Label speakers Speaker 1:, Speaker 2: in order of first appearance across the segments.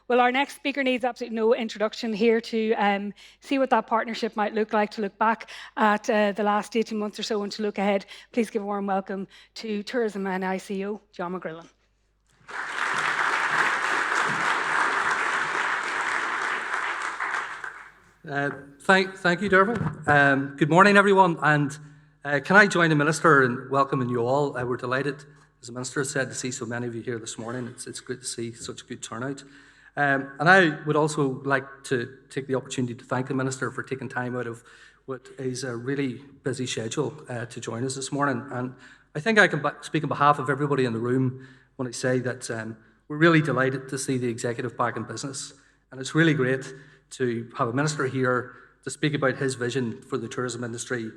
Speaker 1: Well, our next speaker needs absolutely no introduction here to see what that partnership might look like, to look back at the last 18 months or so and to look ahead. Please give a warm welcome to Tourism NI CEO John McGrillen.
Speaker 2: Thank you, Dervin. Good morning, everyone. And can I join the Minister in welcoming you all? We're delighted, as the Minister said, to see so many of you here this morning. It's great to see such a good turnout. And I would also like to take the opportunity to thank the Minister for taking time out of what is a really busy schedule to join us this morning. And I think I can speak on behalf of everybody in the room when I say that we're really delighted to see the Executive back in business. And it's really great to have a Minister here to speak about his vision for the tourism industry.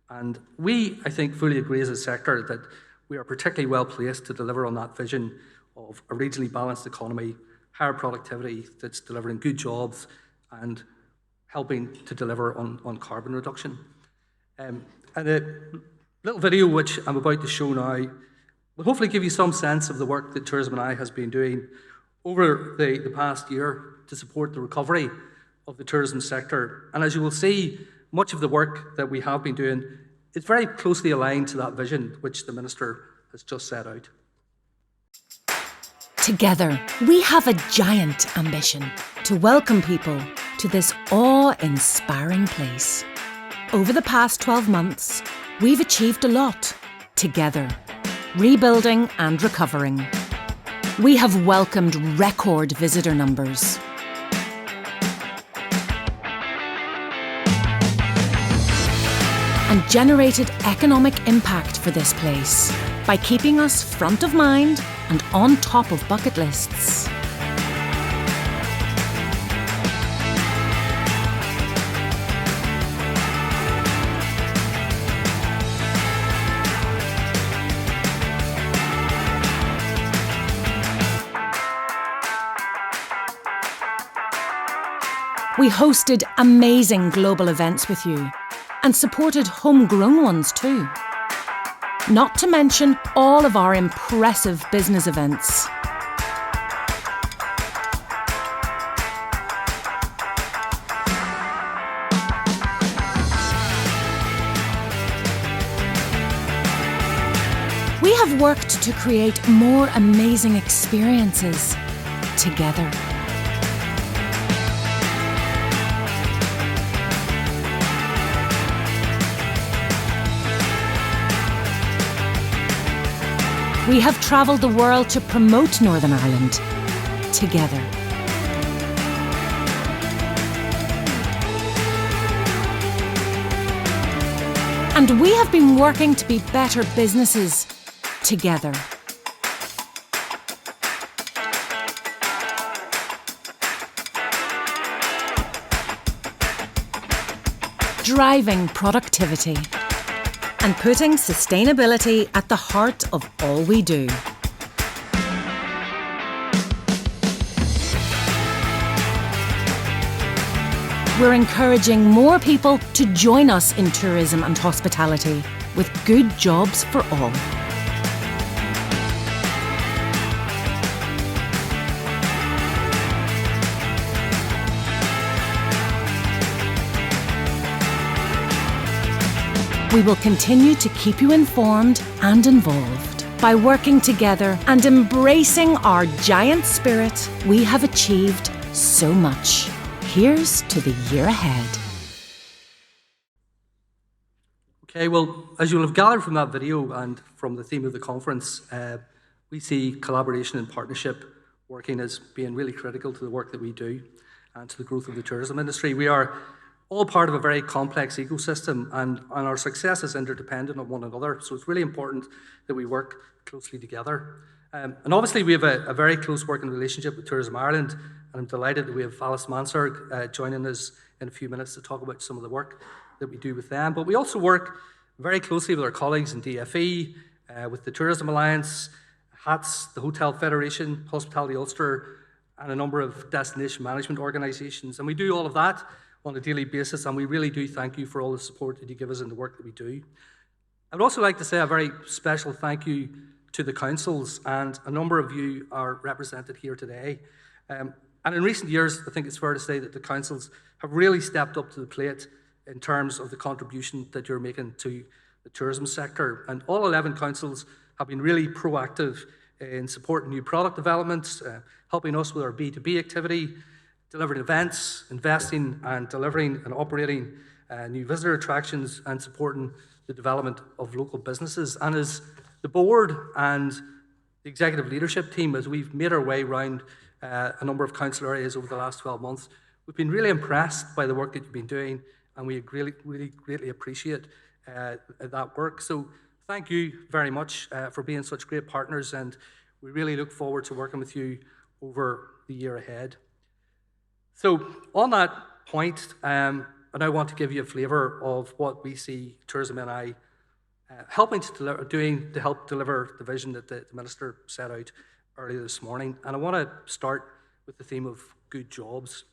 Speaker 2: And we, I think, fully agree as a sector that we are particularly well placed to deliver on that vision of a regionally balanced economy, higher productivity that's delivering good jobs and helping to deliver on carbon reduction. And the little video which I'm about to show now will hopefully give you some sense of the work that Tourism NI has been doing over the past year to support the recovery of the tourism sector. And as you will see, much of the work that we have been doing is very closely aligned to that vision which the Minister has just set out.
Speaker 3: Together, we have a giant ambition to welcome people to this awe-inspiring place. Over the past 12 months, we've achieved a lot together, rebuilding and recovering. We have welcomed record visitor numbers. And generated economic impact for this place by keeping us front of mind and on top of bucket lists. We hosted amazing global events with you and supported homegrown ones too. Not to mention all of our impressive business events. We have worked to create more amazing experiences together. We have travelled the world to promote Northern Ireland together. And we have been working to be better businesses together. Driving productivity and putting sustainability at the heart of all we do. We're encouraging more people to join us in tourism and hospitality with good jobs for all. We will continue to keep you informed and involved. By working together and embracing our giant spirit, we have achieved so much. Here's to the year ahead.
Speaker 2: Okay, well, as you'll have gathered from that video and from the theme of the conference, we see collaboration and partnership working as being really critical to the work that we do and to the growth of the tourism industry. We are all part of a very complex ecosystem, and our success is interdependent on one another, so it's really important that we work closely together. And obviously we have a very close working relationship with Tourism Ireland, and I'm delighted that we have Alice Mansard joining us in a few minutes to talk about some of the work that we do with them. But we also work very closely with our colleagues in DFE, with the Tourism Alliance, HATS, the Hotel Federation, Hospitality Ulster, and a number of destination management organisations. And we do all of that on a daily basis, and we really do thank you for all the support that you give us in the work that we do. I would also like to say a very special thank you to the councils, and a number of you are represented here today. And in recent years, I think it's fair to say that the councils have really stepped up to the plate in terms of the contribution that you're making to the tourism sector. And all 11 councils have been really proactive in supporting new product developments, helping us with our B2B activity, delivering events, investing and delivering and operating new visitor attractions, and supporting the development of local businesses. And as the board and the executive leadership team, as we've made our way around a number of council areas over the last 12 months, we've been really impressed by the work that you've been doing, and we really greatly appreciate that work. So thank you very much for being such great partners, and we really look forward to working with you over the year ahead. So on that point, I now want to give you a flavour of what we see Tourism NI helping to help deliver the vision that the Minister set out earlier this morning. And I want to start with the theme of good jobs.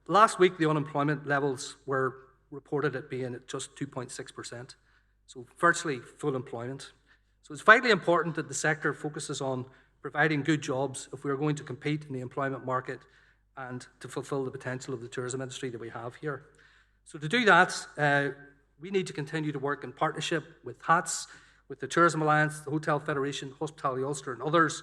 Speaker 2: Last week, the unemployment levels were reported at being at just 2.6%, so virtually full employment. So it's vitally important that the sector focuses on providing good jobs if we are going to compete in the employment market and to fulfil the potential of the tourism industry that we have here. So to do that, we need to continue to work in partnership with HATS, with the Tourism Alliance, the Hotel Federation, Hospitality Ulster and others,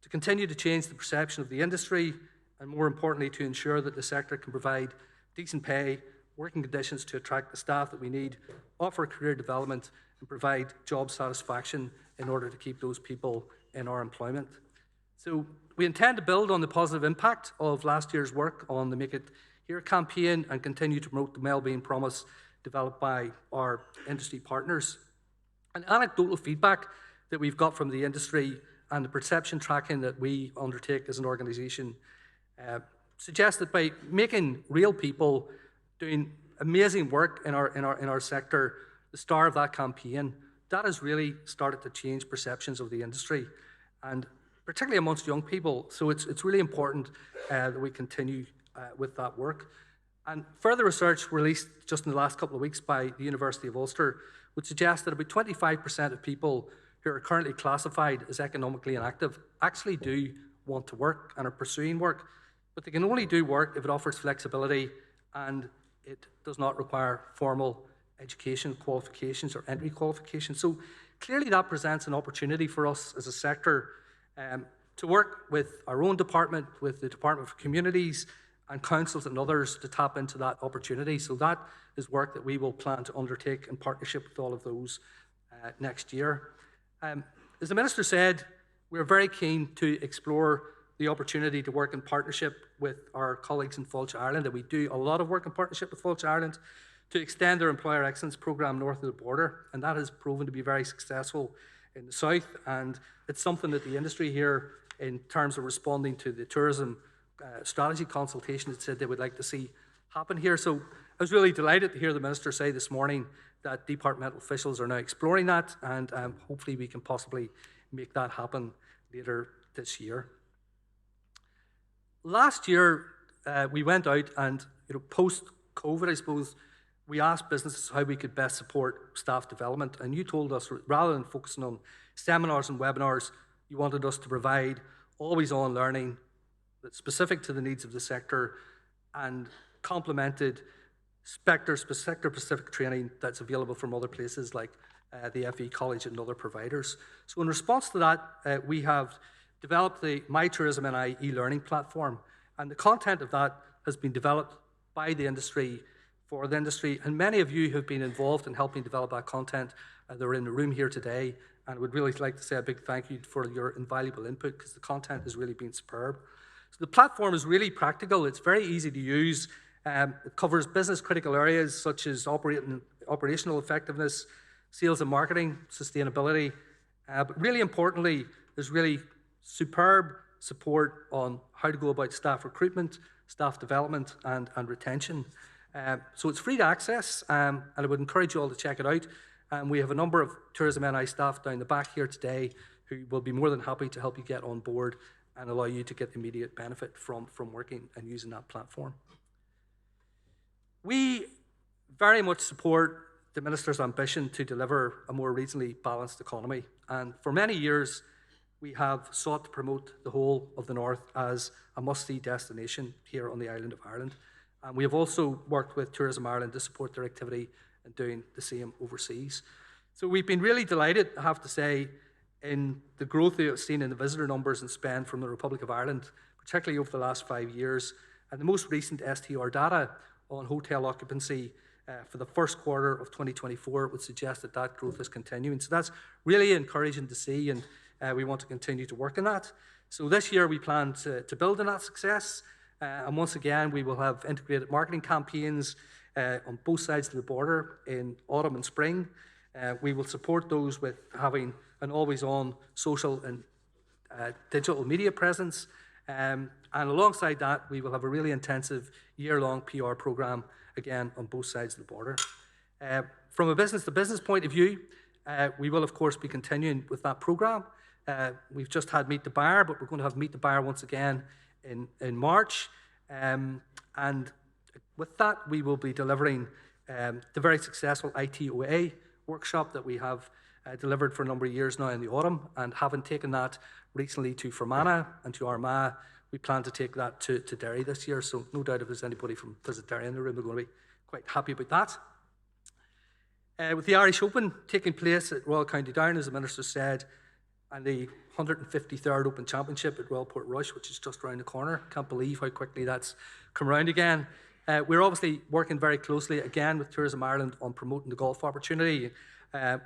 Speaker 2: to continue to change the perception of the industry, and more importantly, to ensure that the sector can provide decent pay, working conditions to attract the staff that we need, offer career development, and provide job satisfaction in order to keep those people in our employment. So we intend to build on the positive impact of last year's work on the Make It Here campaign and continue to promote the Wellbeing Promise developed by our industry partners. And anecdotal feedback that we've got from the industry and the perception tracking that we undertake as an organisation suggests that by making real people doing amazing work in our sector the star of that campaign, that has really started to change perceptions of the industry, and particularly amongst young people. So it's really important that we continue with that work. And further research released just in the last couple of weeks by the University of Ulster would suggest that about 25% of people who are currently classified as economically inactive actually do want to work and are pursuing work, but they can only do work if it offers flexibility and it does not require formal education qualifications or entry qualifications. So clearly that presents an opportunity for us as a sector to work with our own department, with the Department for Communities and councils and others to tap into that opportunity. So that is work that we will plan to undertake in partnership with all of those next year. As the Minister said, we're very keen to explore the opportunity to work in partnership with our colleagues in Fáilte, Ireland, and we do a lot of work in partnership with Fáilte, Ireland, to extend their Employer Excellence programme north of the border, and that has proven to be very successful in the south, and it's something that the industry here, in terms of responding to the tourism strategy consultation, had said they would like to see happen here. So I was really delighted to hear the Minister say this morning that departmental officials are now exploring that, and hopefully we can possibly make that happen later this year. Last year, we went out and, post-COVID, I suppose, we asked businesses how we could best support staff development, and you told us, rather than focusing on seminars and webinars, you wanted us to provide always-on learning that's specific to the needs of the sector and complemented sector-specific training that's available from other places like the FE College and other providers. So in response to that, we have developed the My Tourism NI e-learning platform, and the content of that has been developed by the industry, for the industry, and many of you have been involved in helping develop that content. They're in the room here today, and would really like to say a big thank you for your invaluable input, because the content has really been superb. So the platform is really practical. It's very easy to use. It covers business critical areas such as operational effectiveness, sales and marketing, sustainability, but really importantly, there's really superb support on how to go about staff recruitment, staff development, and retention. So it's free to access, and I would encourage you all to check it out. We have a number of Tourism NI staff down the back here today who will be more than happy to help you get on board and allow you to get the immediate benefit from working and using that platform. We very much support the Minister's ambition to deliver a more regionally balanced economy, and for many years we have sought to promote the whole of the North as a must-see destination here on the island of Ireland. And we have also worked with Tourism Ireland to support their activity in doing the same overseas. So we've been really delighted, I have to say, in the growth we have seen in the visitor numbers and spend from the Republic of Ireland, particularly over the last 5 years. And the most recent STR data on hotel occupancy for the first quarter of 2024 would suggest that that growth is continuing. So that's really encouraging to see, and we want to continue to work on that. So this year we plan to build on that success. And once again, we will have integrated marketing campaigns on both sides of the border in autumn and spring. We will support those with having an always-on social and digital media presence. And alongside that, we will have a really intensive year-long PR program, again, on both sides of the border. From a business-to-business point of view, we will, of course, be continuing with that program. We've just had Meet the Buyer, but we're going to have Meet the Buyer once again in March. And with that, we will be delivering the very successful ITOA workshop that we have delivered for a number of years now in the autumn, and having taken that recently to Fermanagh and to Armagh, we plan to take that to Derry this year. So no doubt if there's anybody from Visit Derry in the room, we're going to be quite happy about that. With the Irish Open taking place at Royal County Down, as the Minister said, and the 153rd Open Championship at Royal Portrush, which is just around the corner. Can't believe how quickly that's come around again. We're obviously working very closely again with Tourism Ireland on promoting the golf opportunity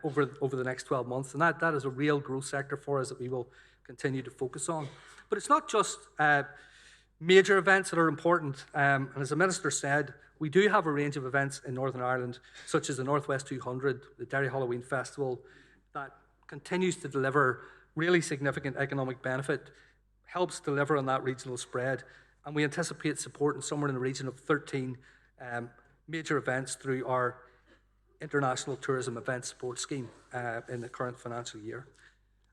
Speaker 2: over the next 12 months, and that is a real growth sector for us that we will continue to focus on. But it's not just major events that are important, and as the Minister said, we do have a range of events in Northern Ireland, such as the Northwest 200, the Derry Halloween Festival, that continues to deliver really significant economic benefit, helps deliver on that regional spread, and we anticipate supporting somewhere in the region of 13 major events through our International Tourism Event Support Scheme in the current financial year.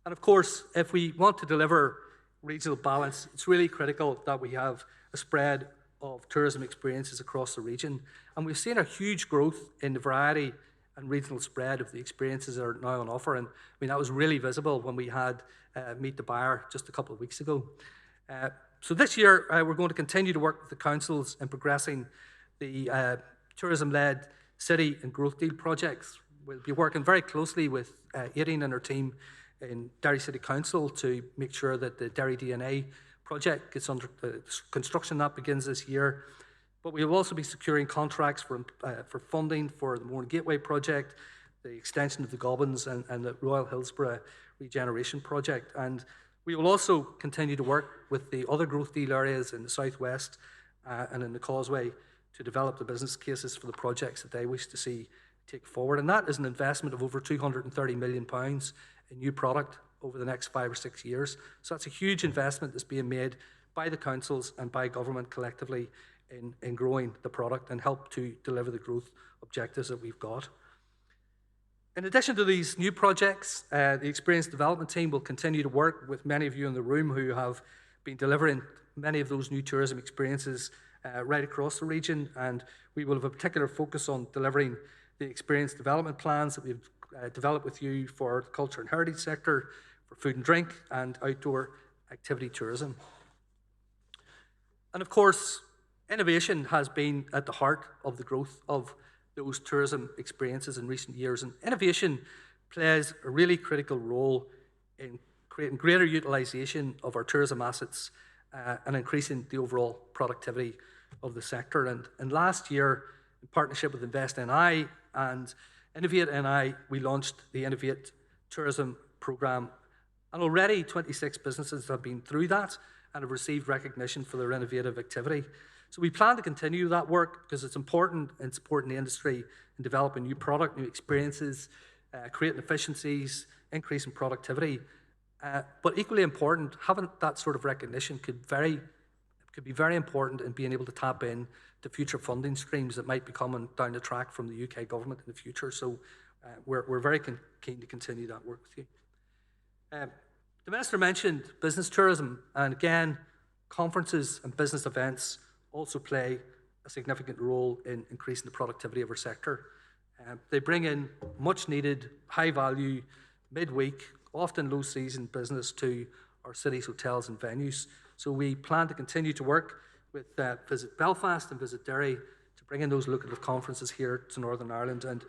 Speaker 2: And of course, if we want to deliver regional balance, it's really critical that we have a spread of tourism experiences across the region. And we've seen a huge growth in the variety and regional spread of the experiences that are now on offer. And I mean, that was really visible when we had Meet the Buyer just a couple of weeks ago. So this year, we're going to continue to work with the councils in progressing the tourism-led city and growth deal projects. We'll be working very closely with Aileen and her team in Derry City Council to make sure that the Derry DNA project gets under construction. That begins this year. But we will also be securing contracts for funding for the Mourne Gateway project, the extension of the Gobbins and the Royal Hillsborough regeneration project. And we will also continue to work with the other growth deal areas in the southwest and in the Causeway to develop the business cases for the projects that they wish to see take forward. And that is an investment of over £230 million in new product over the next 5 or 6 years. So that's a huge investment that's being made by the councils and by government collectively in growing the product and help to deliver the growth objectives that we've got. In addition to these new projects, the Experience Development Team will continue to work with many of you in the room who have been delivering many of those new tourism experiences right across the region, and we will have a particular focus on delivering the experience development plans that we've developed with you for the culture and heritage sector, for food and drink, and outdoor activity tourism. And of course, innovation has been at the heart of the growth of those tourism experiences in recent years, and innovation plays a really critical role in creating greater utilisation of our tourism assets and increasing the overall productivity of the sector. And last year, in partnership with Invest NI and Innovate NI, we launched the Innovate Tourism Programme, and already 26 businesses have been through that and have received recognition for their innovative activity. So we plan to continue that work because it's important in supporting the industry in developing new product, new experiences, creating efficiencies, increasing productivity. But equally important, having that sort of recognition could be very important in being able to tap in to future funding streams that might be coming down the track from the UK government in the future. So we're very keen to continue that work with you. The Minister mentioned business tourism, and again, conferences and business events also play a significant role in increasing the productivity of our sector. They bring in much needed, high value, midweek, often low season business to our cities, hotels and venues. So we plan to continue to work with Visit Belfast and Visit Derry to bring in those lucrative conferences here to Northern Ireland. And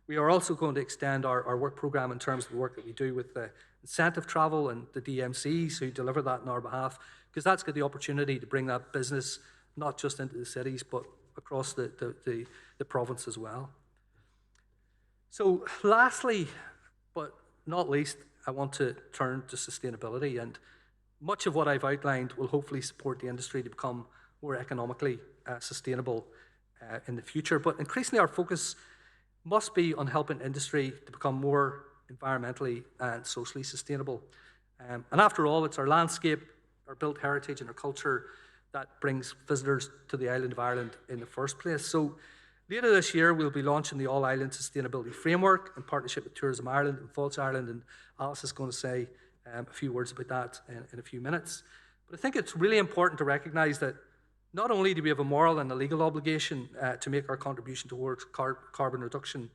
Speaker 2: we are also going to extend our work programme in terms of the work that we do with incentive travel and the DMCs who deliver that on our behalf, because that's got the opportunity to bring that business not just into the cities but across the province as well. So lastly, but not least, I want to turn to sustainability, and much of what I've outlined will hopefully support the industry to become more economically sustainable in the future. But increasingly our focus must be on helping industry to become more environmentally and socially sustainable. And after all, it's our landscape, our built heritage and our culture that brings visitors to the island of Ireland in the first place. So later this year, we'll be launching the All-Ireland Sustainability Framework in partnership with Tourism Ireland and Falls Ireland, and Alice is going to say a few words about that in a few minutes. But I think it's really important to recognise that not only do we have a moral and a legal obligation to make our contribution towards carbon reduction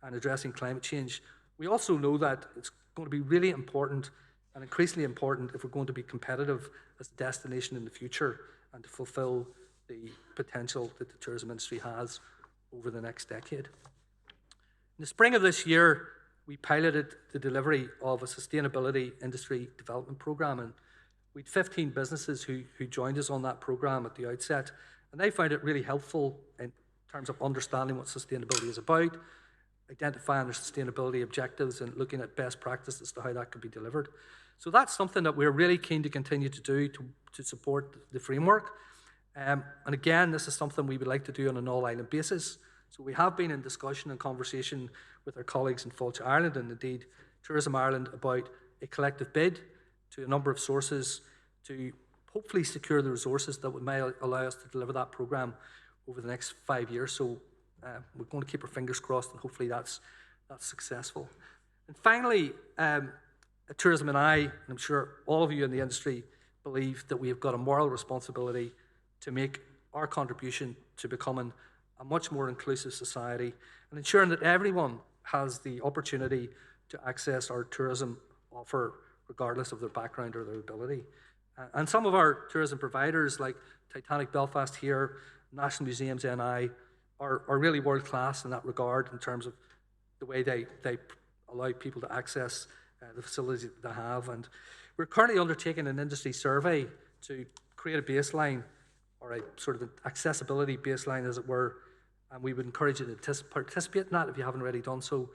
Speaker 2: and addressing climate change, we also know that it's going to be really important and increasingly important if we're going to be competitive as a destination in the future and to fulfil the potential that the tourism industry has over the next decade. In the spring of this year, we piloted the delivery of a sustainability industry development programme, and we had 15 businesses who joined us on that programme at the outset, and they found it really helpful in terms of understanding what sustainability is about, identifying their sustainability objectives and looking at best practices as to how that could be delivered. So that's something that we're really keen to continue to do to support the framework. And again, this is something we would like to do on an all-island basis. So we have been in discussion and conversation with our colleagues in Falls Ireland and indeed Tourism Ireland about a collective bid to a number of sources to hopefully secure the resources that may allow us to deliver that programme over the next 5 years. So we're going to keep our fingers crossed and hopefully that's successful. And finally, at Tourism NI, and I'm sure all of you in the industry believe that we have got a moral responsibility to make our contribution to becoming a much more inclusive society and ensuring that everyone has the opportunity to access our tourism offer regardless of their background or their ability. And some of our tourism providers like Titanic Belfast here, National Museums NI, are really world class in that regard in terms of the way they allow people to access the facilities that they have. And we're currently undertaking an industry survey to create a baseline or a sort of an accessibility baseline, as it were, and we would encourage you to participate in that if you haven't already done so.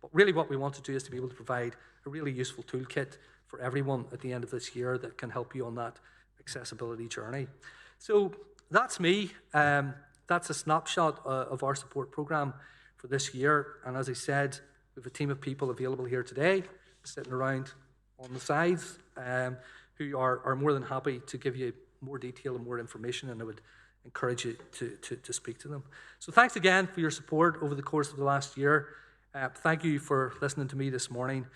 Speaker 2: But really what we want to do is to be able to provide a really useful toolkit for everyone at the end of this year that can help you on that accessibility journey. So that's me. That's a snapshot of our support programme for this year. And as I said, we have a team of people available here today, sitting around on the sides, who are more than happy to give you more detail and more information, and I would encourage you to speak to them. So thanks again for your support over the course of the last year. Thank you for listening to me this morning,